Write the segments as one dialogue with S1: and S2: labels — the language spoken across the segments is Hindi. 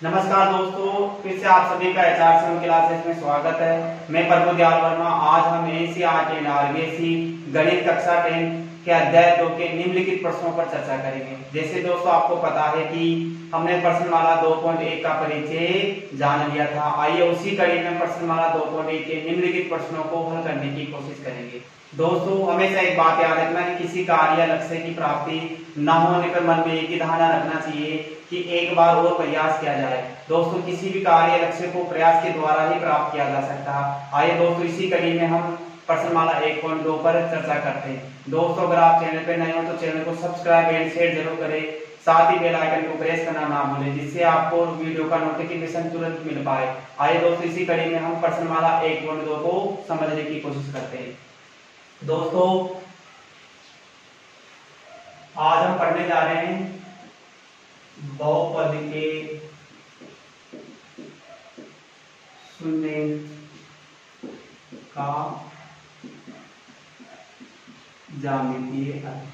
S1: नमस्कार दोस्तों, फिर से आप सभी का HR7 क्लासेस में स्वागत है। मैं प्रभु दयाल वर्मा। आज हम NCERT एंड RBSE गणित कक्षा 10 के अध्याय 2 के निम्नलिखित प्रश्नों पर चर्चा करेंगे। जैसे दोस्तों आपको पता है कि हमने प्रश्नमाला 2.1 का परिचय जान लिया था। आइए उसी कड़ी में प्रश्नमाला 2.1 के निम्नलिखित प्रश्नों को हल करने की कोशिश करेंगे। दोस्तों हमेशा एक बात याद रखना कि किसी कार्य लक्ष्य की प्राप्ति न होने पर मन में एक ही धारणा रखना चाहिए कि एक बार और प्रयास किया जाए। दोस्तों किसी भी कार्य लक्ष्य को प्रयास के द्वारा ही प्राप्त किया जा सकता है। आइए दोस्तों इसी कड़ी में हम प्रश्नमाला 1.2 पर चर्चा करते हैं। दोस्तों अगर आप चैनल पर नए हो तो चैनल को सब्सक्राइब एंड शेयर जरूर करें, साथ ही बेल आइकन को प्रेस करना ना भूलें, जिससे आपको वीडियो का नोटिफिकेशन तुरंत मिल पाए। आइए दोस्तों इसी कड़ी में हम प्रश्नमाला 1.2 को समझने की कोशिश करते हैं। दोस्तों आज हम पढ़ने जा रहे हैं बहुपद के शून्य का ज्यामितीय अर्थ।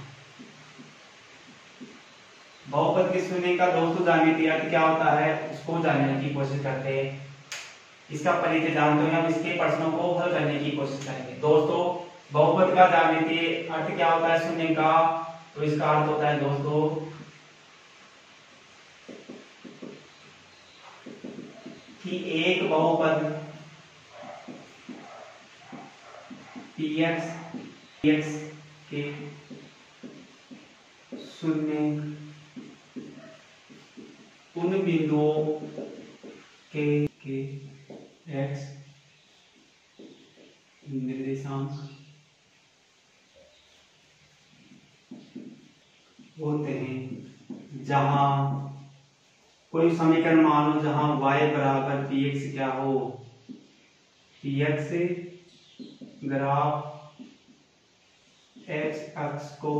S1: बहुपद के शून्य का दोस्तों ज्यामितीय अर्थ क्या होता है उसको जानने की कोशिश करते हैं। इसका परिचय जानते हैं, हम इसके प्रश्नों को हल करने की कोशिश करेंगे। दोस्तों बहुपद का ज्यामितीय अर्थ क्या होता है शून्य का, तो इसका अर्थ होता है दोस्तों कि एक बहुपद px के शून्य उन बिंदुओं के x निर्देशांक होते हैं जहां कोई समीकरण मान लो जहां y बराबर px क्या हो, px ग्राफ x अक्ष को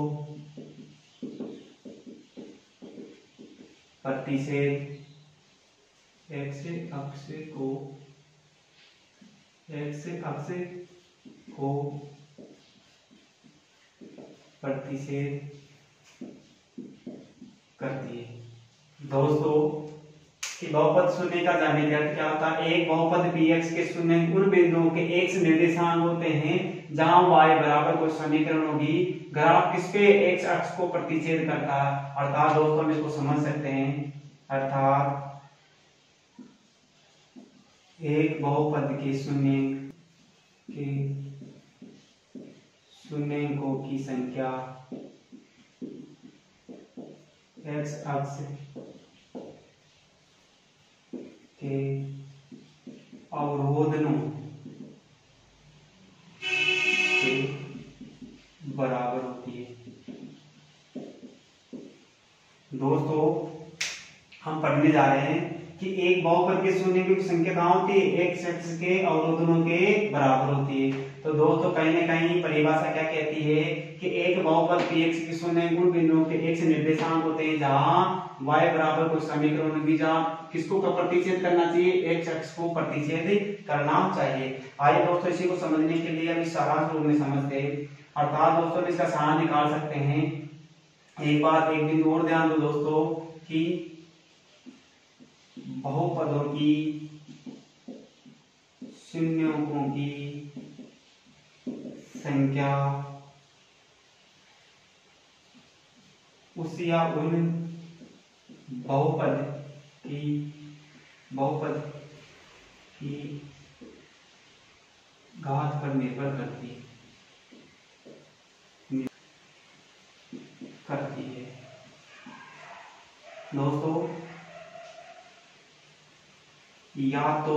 S1: प्रतिच्छेद x अक्ष को प्रतिच्छेद करती है। दोस्तों कि बहुपद शून्य का ज्यामितीय अर्थ क्या होता है, एक बहुपद px के शून्य उन बिंदुओं के x निर्देशांक होते हैं जहां y बराबर कोई समीकरण होगी, ग्राफ किस पे x अक्ष को प्रतिच्छेद करता है। अर्थात दोस्तों हम इसको समझ सकते हैं, अर्थात एक बहुपद के शून्यकों की संख्या x अक्ष के अवरोधनों के बराबर होती है। दोस्तों हम पढ़ने जा रहे हैं कि एक बहुपद के शून्य की संख्या कहाँ होती है, x अक्ष के अवरोधनों के बराबर होती है। तो दोस्तों कहीं ना कहीं परिभाषा क्या कहती है कि एक बहुपद px के शून्य गुण बिंदुओं के x निर्देशांक होते हैं जहां y बराबर कोई समीकरण होगी जहां किसको का प्रतिच्छेद करना चाहिए, x अक्ष को प्रतिच्छेद करना चाहिए। आइए दोस्तों इसी को समझने के लिए अभी सारांश रूप में समझते हैं। अर्थात दोस्तों इसका सारांश निकाल सकते हैं। एक बात एक बिंदु और ध्यान दो दोस्तों कि बहुपदों की शून्यकों की संख्या उस या उन बहुपद की घात पर निर्भर करती है। दोस्तों या तो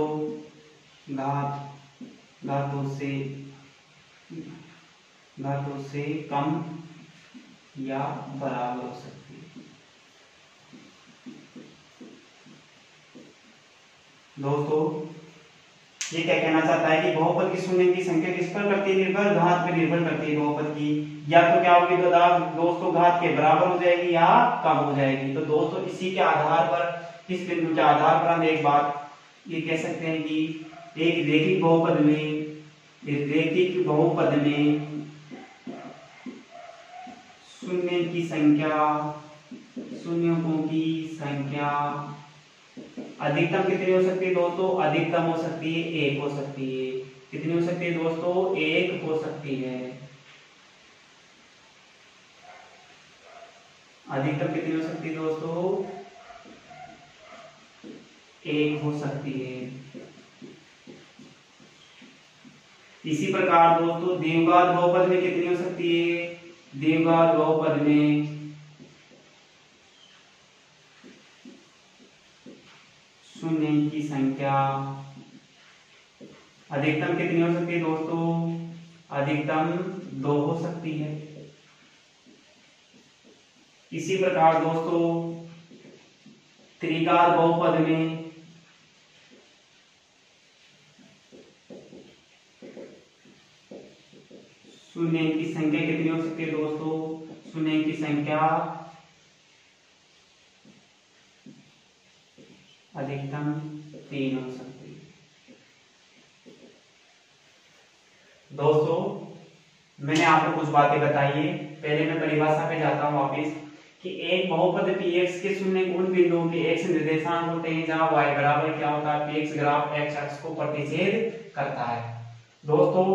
S1: घातों से कम या बराबर हो सकती है। दोस्तों ये क्या कहना चाहता है कि बहुपद की शून्य की संख्या किस पर करती है, निर्भर घात पर निर्भर करती है बहुपद की। या तो क्या होगी तो दोस्तों घात के बराबर हो जाएगी या कम हो जाएगी। तो दोस्तों इसी के आधार पर, इस बिंदु के आधार पर हम एक बात ये कह सकते हैं कि एक रैखिक बहुपद में शून्यों की संख्या अधिकतम कितनी हो सकती है दोस्तों? अधिकतम हो सकती है 1 हो सकती है। कितनी हो सकती है दोस्तों? 1 हो सकती है। अधिकतम कितनी हो सकती है दोस्तों? 1 हो सकती है। इसी प्रकार दोस्तों द्विघात बहुपद में कितनी हो सकती है? द्विघात बहुपद में शून्य की संख्या अधिकतम कितनी हो सकती है दोस्तों? अधिकतम 2 हो सकती है। इसी प्रकार दोस्तों त्रिघात बहुपद में शून्य की संख्या कितनी हो सकती है दोस्तों? शून्य की संख्या अधिकतम 3 हो सकती है। दोस्तों मैंने आपको कुछ बातें बताई है। पहले मैं परिभाषा पे जाता हूँ वापिस कि एक बहुपद px के शून्य उन बिंदुओं के x निर्देशांक होते हैं जहां y बराबर क्या होता है? px ग्राफ x अक्ष को प्रतिच्छेद करता है। दोस्तों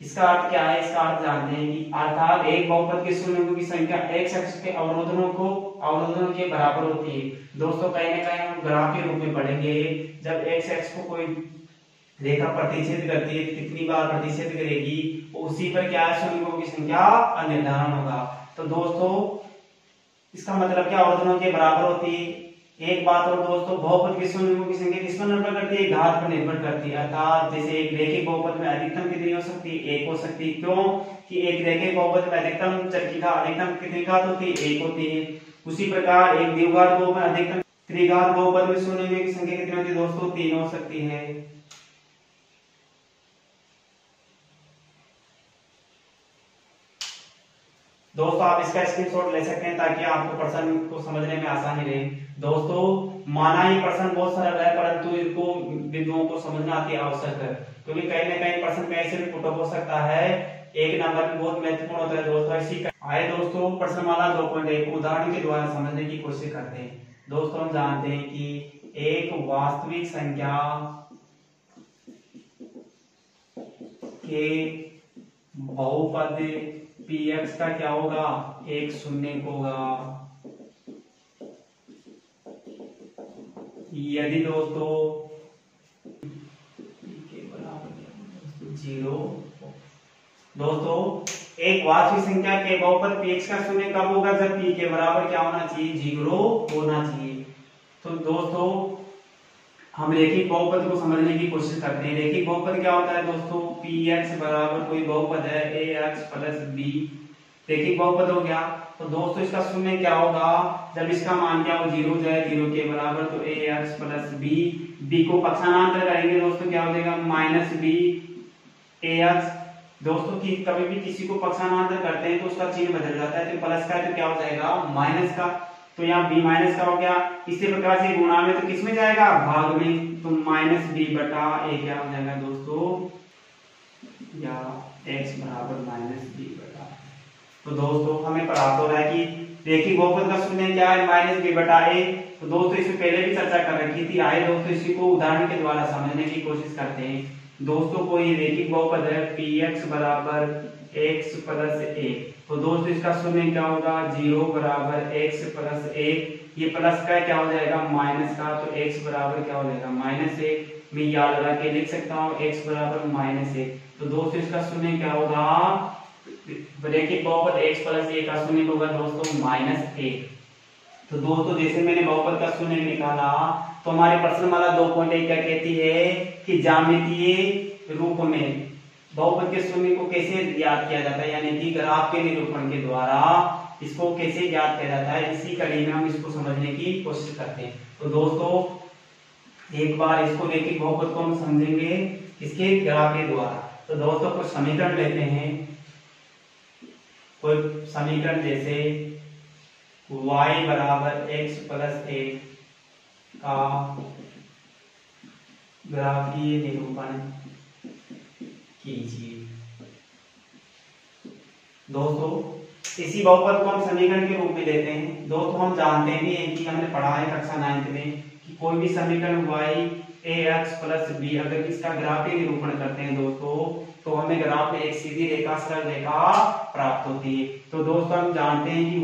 S1: इसका अर्थ क्या है? इसका अर्थ जानते हैं कि अर्थात एक बहुपद के शून्यों की संख्या x अक्ष के अवरोधनों के बराबर होती है। दोस्तों कहीं ना कहीं हम ग्राफ के रूप में पढ़ेंगे। जब x अक्ष को कोई रेखा प्रतिच्छेद करती है, कितनी बार प्रतिच्छेद करेगी, उसी पर क्या है? शून्यों की संख्या का निर्धारण होगा। तो दोस्तों इसका मतलब क्या? अवरोधनों के बराबर होती है। एक बात और दोस्तों, बहुपद के शून्यों की संख्या किस पर निर्भर करती है? घात पर निर्भर करती है। अर्थात जैसे एक रेखिक बहुपद में अधिकतम कितनी हो सकती है? 1 हो सकती है। क्यों? कि एक रेखिक बहुपद में अधिकतम चर की घात अधिकतम कितनी घात होती है? 1 होती है। उसी प्रकार एक द्विघात बहुपद में अधिकतम त्रिघात बहुपद में शून्यों की संख्या कितनी होती है दोस्तों? 3 हो सकती है। दोस्तों आप इसका स्क्रीनशॉट ले सकते हैं ताकि आपको प्रश्न को समझने में आसानी रहे। दोस्तों माना ही प्रश्न बहुत सरल है, परंतु इनको बिंदुओं को समझना अति आवश्यक है, क्योंकि कहीं ना कहीं प्रश्न कैसे भी पुट हो सकता है। एक नंबर में बहुत महत्वपूर्ण होता है दोस्तों। इसी आए दोस्तों प्रश्नमाला 2.1 उदाहरण के द्वारा समझने की कोशिश करते हैं। दोस्तों हम जानते हैं कि एक वास्तविक संख्या के बहुपद px का क्या होगा? एक शून्य होगा यदि दोस्तों के बराबर 0। दोस्तों एक वास्तविक संख्या के बहुपद px का शून्य कब होगा? जब p के बराबर क्या होना चाहिए? 0 होना चाहिए। तो दोस्तों हम रेखिक बहुपद को समझने की कोशिश करते हैं। रेखिक बहुपद क्या होता है दोस्तों? px बराबर कोई बहुपद है ax प्लस b, रेखिक बहुपद हो गया। तो दोस्तों इसका शून्य क्या होगा? जब इसका मान क्या हो? 0 जाए 0 के बराबर, तो ax प्लस b, b को पक्षांतर करेंगे दोस्तों क्या हो जाएगा? Minus b ax। दोस्तों की कभी भी किसी को पक्षांतर करते हैं तो उसका चिन्ह बदल जाता है, तो प्लस का है तो क्या हो जाएगा? माइनस का। तो यहाँ b माइनस का हो गया। इसी प्रकार से गुणा में तो किस में जाएगा? भाग में। तो माइनस b बटा a क्या हो जाएगा दोस्तों? या x बराबर माइनस b बटा। तो दोस्तों हमें प्राप्त हो रहा है कि रेखिक बहुपद का शून्य क्या है? माइनस b बटा a। तो दोस्तों इससे पहले भी चर्चा कर रखी थी। आइए दोस्तों इसी को उदाहरण के द्वारा समझने की कोशिश करते हैं। दोस्तों कोई रेखिक बहुपद है px बराबर x प्लस 1। तो दोस्तों इसका शून्य क्या होगा? 0 बराबर x प्लस 1। ये प्लस का क्या हो जाएगा? माइनस का। तो x बराबर क्या हो जाएगा? माइनस 1। मैं याद लगा के लिख सकता हूँ x बराबर माइनस 1। तो दोस्तों इसका शून्य क्या होगा? रेखिक बहुपद x प्लस 1 का शून्य होगा दोस्तों माइनस 1। तो दोस्तों जैसे मैंने बहुपद का शून्य निकाला, तो हमारी प्रश्नमाला 2.1 क्या कहती है कि ज्यामितीय रूप में बहुपद के शून्य को कैसे याद किया जाता है, यानी कि ग्राफ के निरूपण के द्वारा इसको कैसे याद किया जाता है। इसी कड़ी में हम इसको समझने की कोशिश करते हैं। तो दोस्तों एक बार इसको रेखिक बहुपद को हम समझेंगे इसके ग्राफ के द्वारा। तो दोस्तों कुछ समीकरण लेते हैं। कोई समीकरण जैसे y बराबर x प्लस 1 का ग्राफीय निरूपण कीजिए। दोस्तों इसी बहुपद को हम समीकरण के रूप में लेते हैं। दोस्तों हम जानते भी हैं कि हमने पढ़ा है कक्षा 9th में कि कोई भी समीकरण y(ax + b) अगर इसका ग्राफीय निरूपण करते हैं दोस्तों तो हमें ग्राफ में एक सीधी रेखा सरल रेखा प्राप्त होती है। तो दोस्तों हम जानते हैं कि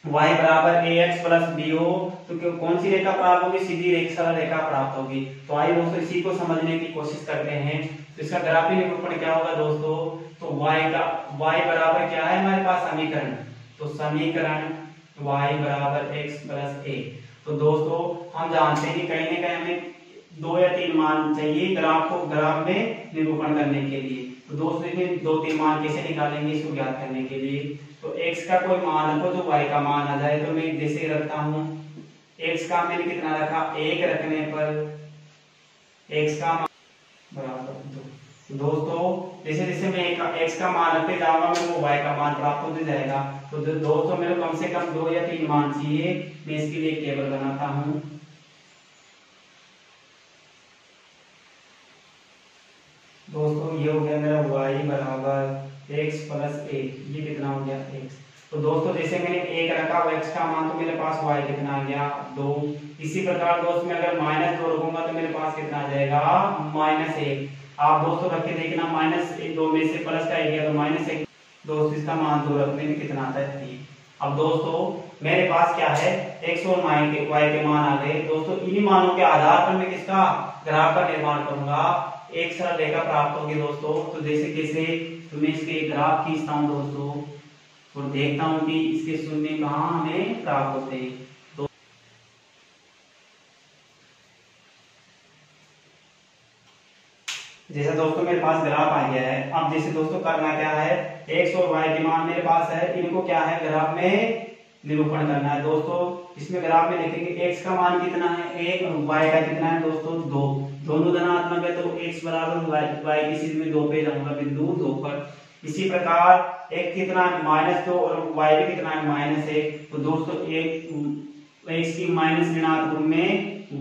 S1: y बराबर ax + b हो तो कौन सी रेखा प्राप्त होगी? सीधी रेखा सरल रेखा प्राप्त होगी। तो आइए दोस्तों इसी को समझने की कोशिश करते हैं। तो इसका ग्राफीय निरूपण क्या होगा दोस्तों? तो y बराबर क्या है हमारे पास समीकरण, तो समीकरण y बराबर x + a। तो दोस्तों हम जानते हैं कि कहीं ना कहीं हमें 2 या 3 मान चाहिए ग्राफ में निरूपण करने के लिए। तो दोस्तों इसमें 2-3 मान कैसे निकालेंगे इसको ज्ञात करने के लिए? तो x का कोई मान रखो जो y का मान आ जाए। तो मैं जैसे रखता हूं x का मैंने कितना रखा? 1 रखने पर x का मान बराबर 2। तो दोस्तों जैसे जैसे मैं x का मान रखते जाऊंगा मेरे को y का मान प्राप्त होते जाएगा। तो दोस्तों मेरे को कम से कम 2 या 3 मान चाहिए। मैं इसके लिए एक टेबल बनाता हूं। दोस्तों ये हो गया मेरा y बराबर x + 1। ये कितना हो गया? x। तो दोस्तों जैसे मैंने 1 रखा वो x का मान, तो मेरे पास y कितना आ गया? 2। इसी प्रकार दोस्तों मैं अगर -2 रखूंगा तो मेरे पास कितना आ जाएगा? -1। आप दोस्तों रख के देखना, -2 में से प्लस का आ गया तो -1। दोस्तों इसका मान 2 रखने में कितना आता है? 3। अब दोस्तों मेरे पास क्या है? x और y के मान आ गए। दोस्तों इन्हीं मानों के आधार पर मैं किसका ग्राफ का निर्माण करूंगा? एक सरल रेखा प्राप्त होगी दोस्तों। तो जैसे कैसे? तो मैं इसके ग्राफ खींचता हूं दोस्तों और देखता हूं कि इसके शून्य कहां हमें प्राप्त होते हैं। तो जैसे दोस्तों मेरे पास ग्राफ आ गया है। अब जैसे दोस्तों करना क्या है? x और y के मान मेरे पास है, इनको क्या है ग्राफ में निरूपण करना है। दोस्तों इसमें ग्राफ में देखेंगे x का मान कितना है? 1 और y का कितना है दोस्तों? 2। दोनों धनात्मक है तो x बराबर y की सीध में 2 पे जाऊंगा, बिंदु 2 पर। इसी प्रकार x कितना है? -2 और y भी कितना है? -1। तो दोस्तों x की माइनस ऋणात्मक में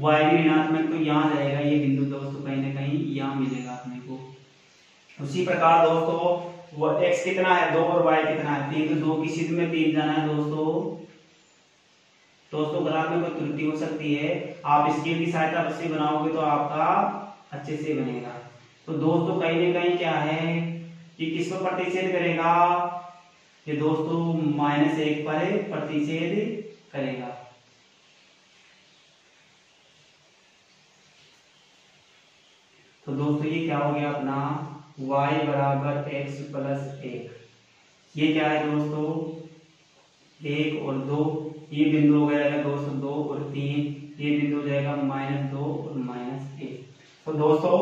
S1: y भी ऋणात्मक, तो यहाँ जाएगा ये बिंदु दोस्तों कहीं ना कहीं यहाँ मिलेगा अपने को। उसी प्रकार दोस्तों वो x कितना है? 2 और y कितना है? 3। तो 2 की सीध में 3 जाना है दोस्तों। दोस्तों ग्राफ में कोई त्रुटि हो सकती है, आप स्केल की सहायता से बनाओगे तो आपका अच्छे से बनेगा। तो दोस्तों कहीं ना कहीं क्या है कि किसको प्रतिच्छेद करेगा? ये दोस्तों -1 पर प्रतिच्छेद करेगा। तो दोस्तों ये क्या हो गया अपना? y बराबर x + 1। ये क्या है दोस्तों? 1 और 2, ये बिंदु हो जाएगा दोस्तों 2 और 3, ये बिंदु हो जाएगा -2 और -1। तो दोस्तों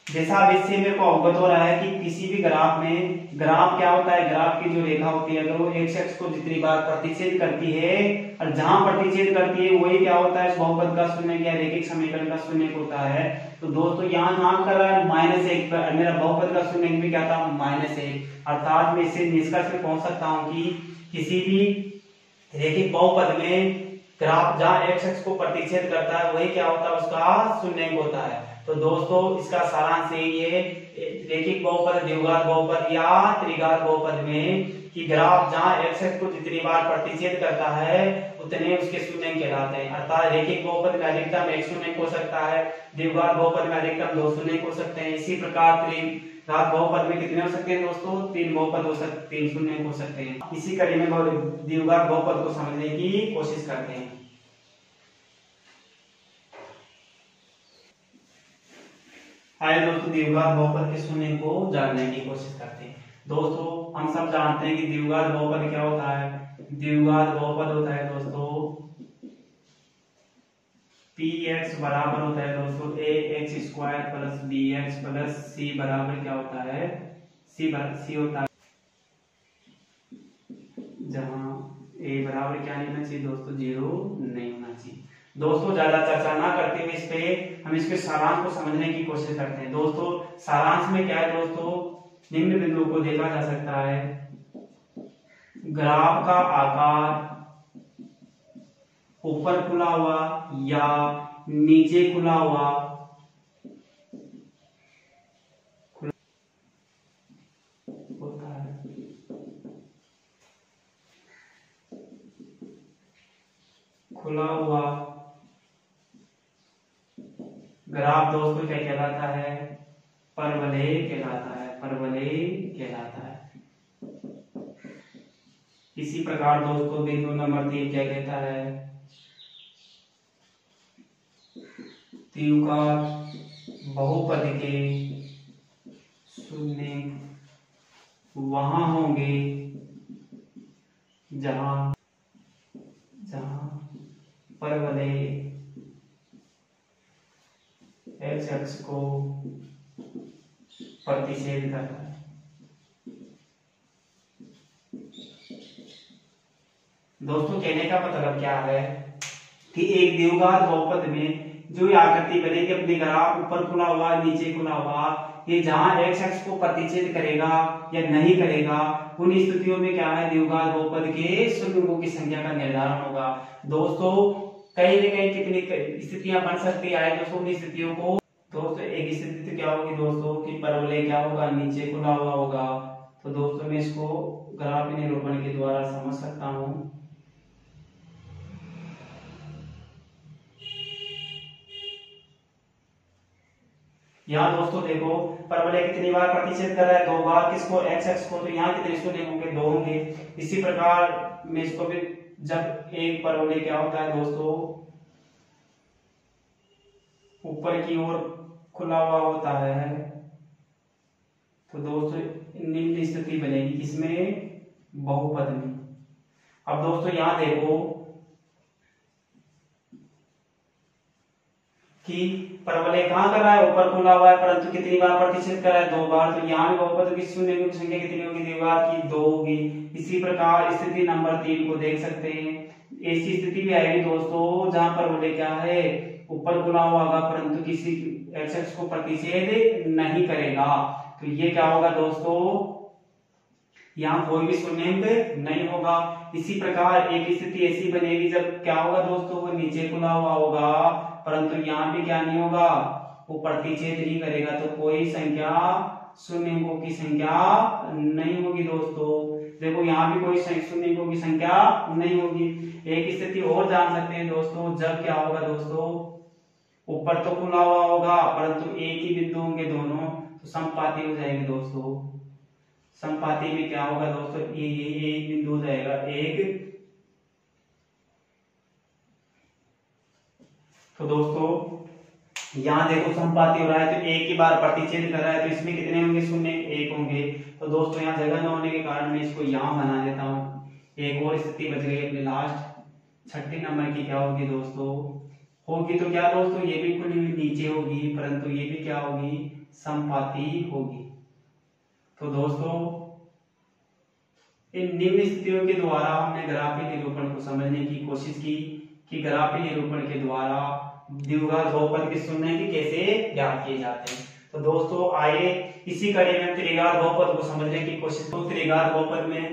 S1: जैसा अब इससे मेरे को अवगत हो रहा है कि किसी भी ग्राफ में ग्राफ क्या होता है? ग्राफ की जो रेखा होती है अगर वो x अक्ष को जितनी बार प्रतिच्छेद करती है और जहां प्रतिच्छेद करती है वही क्या होता है? इस बहुपद का शून्य या रैखिक समीकरण का शून्य होता है। तो दोस्तों यहाँ नाम कर रहा है -1 पर, मेरा बहुपद का शून्य भी क्या था? -1। अर्थात मैं इससे निष्कर्ष पे पहुंच सकता हूँ कि किसी भी रैखिक बहुपद में ग्राफ जहां x अक्ष को प्रतिच्छेद करता है वही क्या होता है? उसका शून्य होता है। तो दोस्तों इसका सारांश यही है रैखिक बहुपद, द्विघात बहुपद या त्रिघात बहुपद में कि ग्राफ जहां x अक्ष को जितनी बार प्रतिच्छेद करता है उतने उसके शून्य कहलाते हैं। अर्थात रैखिक बहुपद में अधिकतम एक शून्य हो सकता है, द्विघात बहुपद में अधिकतम 2 शून्य हो सकते हैं। इसी प्रकार त्रिघात बहुपद में कितने हो सकते हैं दोस्तों? 3 बहुपद हो सकते, 3 शून्य हो सकते हैं। इसी कड़ी में द्विघात बहुपद को समझने की कोशिश करते हैं। आइए दोस्तों द्विघात बहुपद के शून्य को जानने की कोशिश करते हैं। दोस्तों हम सब जानते हैं कि द्विघात बहुपद क्या होता है? द्विघात बहुपद होता है दोस्तों px बराबर होता है दोस्तों ax² + bx + c बराबर क्या होता है? c होता है जहां a बराबर क्या नहीं होना चाहिए दोस्तों? 0 नहीं होना चाहिए। दोस्तों ज्यादा चर्चा ना करते हुए इस पे हम इसके सारांश को समझने की कोशिश करते हैं। दोस्तों सारांश में क्या है दोस्तों? निम्न बिंदु को देखा जा सकता है, ग्राफ का आकार ऊपर खुला हुआ या नीचे खुला हुआ होता है। खुला हुआ ग्राफ दोस्तों क्या कहलाता है? परवलय कहलाता है, परवलय कहलाता है। इसी प्रकार दोस्तों बिंदु नंबर 3 क्या कहता है? त्रिभुज बहुपद के शून्य वहां होंगे जहां परवलय एक्स अक्ष को प्रतिच्छेद करता है। दोस्तों कहने का मतलब क्या है कि एक द्विघात बहुपद में जो आकृति बनेगी अपनी ग्राफ ऊपर खुला हुआ नीचे खुला हुआ, ये जहां एक्स अक्ष को प्रतिच्छेद करेगा या नहीं करेगा, उन स्थितियों में क्या है? द्विघात बहुपद के शून्यों की संख्या का निर्धारण होगा। दोस्तों कहीं न कहीं कितनी स्थितियां बन सकती है दोस्तों? उन स्थितियों को दोस्तों एक स्थिति तो क्या होगी दोस्तों कि परवलय क्या होगा? नीचे खुला हुआ होगा। तो दोस्तों मैं इसको ग्राफ निरूपण के द्वारा समझ सकता हूं। यहाँ दोस्तों देखो परवलय कितनी बार प्रतिच्छेद कर रहा है? 2 बार। किसको? एक्स अक्ष को। तो यहाँ कितने शून्य होंगे? 2 होंगे। इसी प्रकार मैं इसको भी, जब एक परवलय क्या होता है दोस्तों ऊपर की ओर खुला हुआ होता है, तो दोस्तों निम्न स्थिति बनेगी किसमें? बहुपद में। अब दोस्तों यहां देखो कि परवलय कहां कर रहा है? ऊपर खुला हुआ है, परंतु कितनी बार प्रतिच्छेद कर रहा है? 2 बार। तो यहाँ भी बहुपद की शून्य की संख्या कितनी होगी? द्विघात की 2 होगी। इसी प्रकार स्थिति नंबर 3 को देख सकते हैं। ऐसी स्थिति भी आएगी दोस्तों जहां परवलय क्या है? ऊपर खुला हुआ होगा, परंतु किसी एक्स अक्ष को प्रतिच्छेद नहीं करेगा। तो ये क्या होगा दोस्तों? यहाँ कोई भी शून्यांक नहीं होगा। इसी प्रकार एक स्थिति ऐसी बनेगी जब क्या होगा दोस्तों? वो नीचे खुला हुआ होगा, परंतु यहाँ भी क्या नहीं होगा? वो प्रतिच्छेद नहीं करेगा। तो कोई संख्या शून्यों की संख्या नहीं होगी दोस्तों। देखो यहाँ भी कोई शून्यों की संख्या नहीं होगी। एक स्थिति और जान सकते हैं दोस्तों, जब क्या होगा दोस्तों? ऊपर तो खुला हुआ होगा, परंतु एक ही बिंदु होंगे दोनों, तो समपाती हो जाएंगे दोस्तों। समपाती में क्या होगा दोस्तों? ये एक बिंदु हो जाएगा एक। तो दोस्तों यहाँ देखो समपाती हो रहा है, तो एक ही बार प्रतिच्छेद कर रहा है, तो इसमें कितने होंगे? शून्य 1 होंगे। तो दोस्तों यहाँ जगह न होने के कारण मैं इसको यहाँ बना देता हूँ। एक और स्थिति बच गई अपने लास्ट 6 नंबर की। क्या होगी दोस्तों? होगी तो क्या दोस्तों? ये भी खुली हुई नीचे होगी, परंतु ये भी क्या होगी? समपाती होगी। तो दोस्तों इन निम्न स्थितियों के द्वारा हमने ग्राफीय निरूपण को समझने की कोशिश की कि ग्राफीय निरूपण के द्वारा द्विघात बहुपद के शून्य की कैसे ज्ञात किए जाते हैं। तो दोस्तों आइए इसी कड़ी में त्रिघात बहुपद को समझने की कोशिश। तो त्रिघात बहुपद में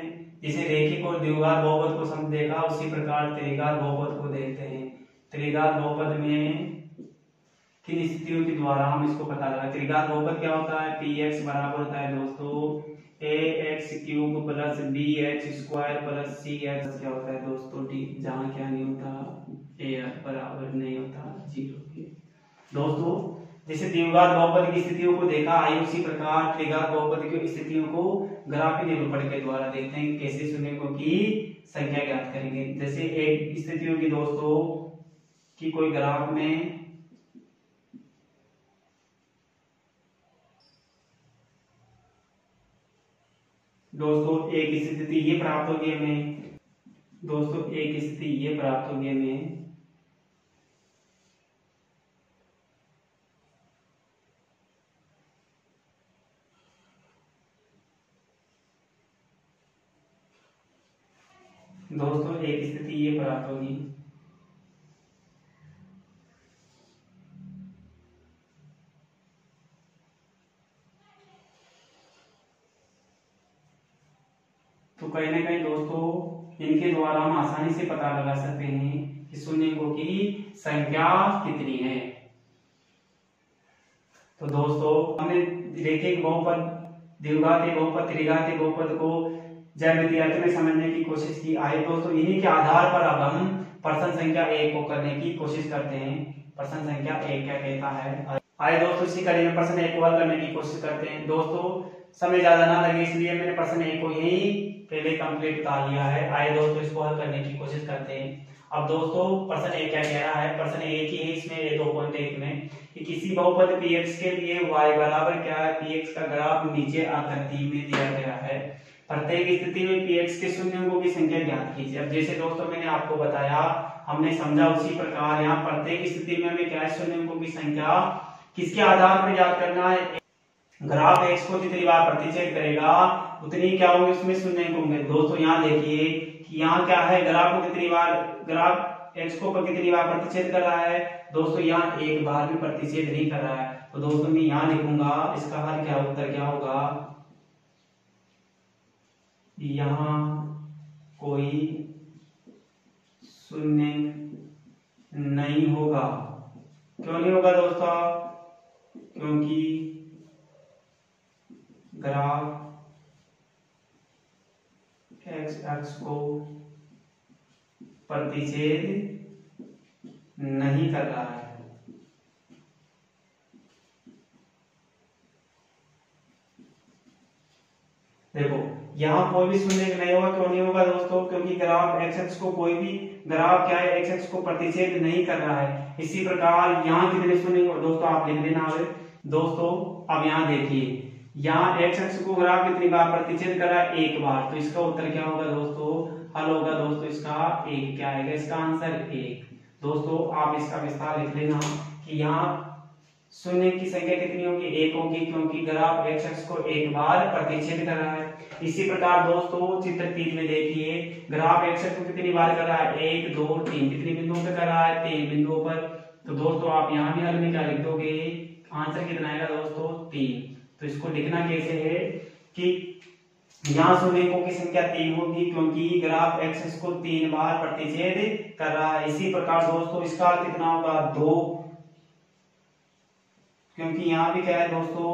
S1: जिसे रेखिक और द्विघात बहुपद को समझ देखा, उसी प्रकार त्रिघात बहुपद को देखते हैं। त्रिघात बहुपद में किन स्थितियों के द्वारा हम इसको पता लगा? त्रिघात बहुपद क्या होता है? px बराबर होता है दोस्तों ax cube plus bx square plus cx क्या होता है दोस्तों? d, जहां क्या नहीं होता? a बराबर नहीं होता 0 के। दोस्तों जैसे द्विघात बहुपद की स्थितियों को देखा, आइए उसी प्रकार त्रिघात बहुपद की स्थितियों को ग्राफीय निरूपण के द्वारा देखते हैं कैसे शून्यों की संख्या ज्ञात करेंगे। जैसे एक स्थितियों की दोस्तों कि कोई ग्राफ में दोस्तों एक स्थिति ये प्राप्त होगी हमें। दोस्तों एक स्थिति ये प्राप्त होगी हमें दोस्तों एक स्थिति ये प्राप्त होगी तो कहीं ना कहीं दोस्तों इनके द्वारा हम आसानी से पता लगा सकते हैं कि शून्यों की संख्या कितनी है। तो दोस्तों हमने रेखिक बहुपद, द्विघाती बहुपद, त्रिघाती बहुपद को ज्यामितीय अर्थ में समझने की कोशिश की। आइए दोस्तों इन्हीं के आधार पर अब हम प्रश्न संख्या 1 को करने की कोशिश करते हैं। प्रश्न संख्या 1 क्या कहता है। आइए दोस्तों इसी कड़ी में प्रश्न 1 को हल करने की कोशिश करते हैं। दोस्तों समय ज्यादा ना लगे इसलिए मैंने प्रश्न 1 को यही पहले कंप्लीट बता लिया है। आइए दोस्तों इसको हल करने की कोशिश करते हैं। अब दोस्तों प्रश्न 1 क्या कह रहा है। प्रश्न 1 ही है इसमें 2.1 में कि किसी बहुपद px के लिए y बराबर क्या है, px का ग्राफ नीचे आकृति में दिया गया है। प्रत्येक स्थिति में px के शून्य अंकों की संख्या ज्ञात कीजिए। अब जैसे दोस्तों मैंने आपको बताया, हमने समझा उसी प्रकार यहाँ प्रत्येक स्थिति में हमें क्या है, शून्य अंकों की संख्या किसके आधार पर ज्ञात करना है। ग्राफ x को जितनी बार प्रतिच्छेद करेगा उतनी क्या होंगे, उसमें शून्य अंक होंगे। दोस्तों यहाँ देखिए कि यहाँ क्या है, ग्राफ को कितनी बार, ग्राफ x को कितनी बार प्रतिच्छेद कर रहा है। दोस्तों यहाँ एक बार भी प्रतिच्छेद नहीं कर रहा है। तो दोस्तों मैं यहाँ लिखूंगा इसका हल क्या, उत्तर क्या होगा, यहाँ कोई शून्य नहीं होगा। क्यों नहीं होगा दोस्तों, क्योंकि ग्राफ x को प्रतिच्छेद नहीं कर रहा है। देखो यहाँ कोई भी शून्य नहीं होगा। क्यों नहीं होगा दोस्तों, क्योंकि ग्राफ x को कोई भी ग्राफ क्या है, x को प्रतिच्छेद नहीं कर रहा है। इसी प्रकार यहाँ कितने शून्य दोस्तों आप लिख लेना है। दोस्तों अब यहाँ देखिए, यहाँ x को ग्राफ कितनी बार प्रतिच्छेद कर रहा है, एक बार। तो इसका उत्तर क्या होगा दोस्तों, हल होगा दोस्तों इसका 1। क्या आएगा इसका आंसर 1। दोस्तों आप इसका विस्तार लिख लेना कि यहाँ शून्य की संख्या कितनी होगी, 1 होगी, क्योंकि ग्राफ x को एक बार प्रतिच्छेद कर रहा है। इसी प्रकार दोस्तों चित्र 3 में देखिए, ग्राफ x को कितनी बार कर रहा है, 1 2 3, कितनी बिंदुओं पर कर रहा है, 3 बिंदुओं पर। तो दोस्तों आप यहाँ भी हल में क्या लिख दोगे, आंसर कितना आएगा दोस्तों 3। तो इसको लिखना कैसे है कि यहाँ शून्य की संख्या 3 होगी, क्योंकि ग्राफ x को 3 बार प्रतिच्छेद कर रहा है। इसी प्रकार दोस्तों इसका कितना होगा 2, क्योंकि यहाँ भी क्या है दोस्तों,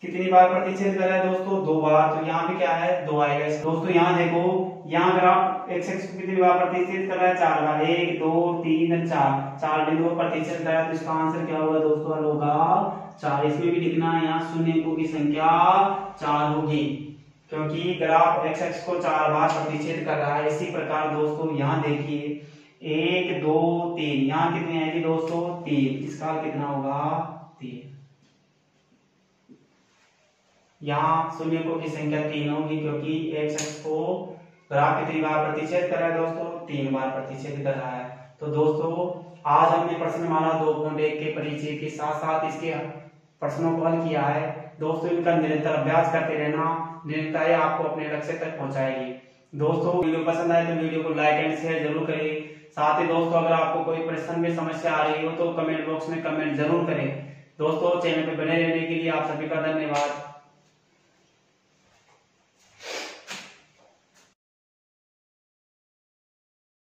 S1: कितनी बार प्रतिच्छेद कर रहा है दोस्तों, 2 बार। तो यहाँ भी क्या है 2 आएगा। दोस्तों यहाँ देखो, यहाँ ग्राफ x को कितनी बार प्रतिच्छेद कर रहा है, 4 बार, 1 2 3 4 बिंदुओं पर प्रतिच्छेद कर रहा है। तो इसका आंसर क्या होगा दोस्तों, हल होगा 4। इसमें भी लिखना है यहाँ शून्य अंकों की संख्या 4 होगी, क्योंकि ग्राफ x को 4 बार प्रतिच्छेद कर रहा है। इसी प्रकार दोस्तों यहाँ देखिए 1 2 3, यहाँ कितनी आएगी दोस्तों 3। इसका कितना होगा 3। यहाँ शून्यों की संख्या 3 होगी, क्योंकि x को ग्राफ कितनी बार प्रतिच्छेद कर रहा है दोस्तों, 3 बार प्रतिच्छेद कर रहा है। तो दोस्तों आज हमने प्रश्नमाला 2.1 के परिचय के साथ साथ इसके प्रश्नों को हल किया है। दोस्तों इनका निरंतर अभ्यास करते रहना, निरंतर आपको अपने लक्ष्य तक पहुंचाएगी। दोस्तों वीडियो पसंद आए तो वीडियो को लाइक एंड शेयर जरूर करें। साथ ही दोस्तों अगर आपको कोई प्रश्न में समस्या आ रही हो तो कमेंट बॉक्स में कमेंट जरूर करें। दोस्तों चैनल पर बने रहने के लिए आप सभी का धन्यवाद।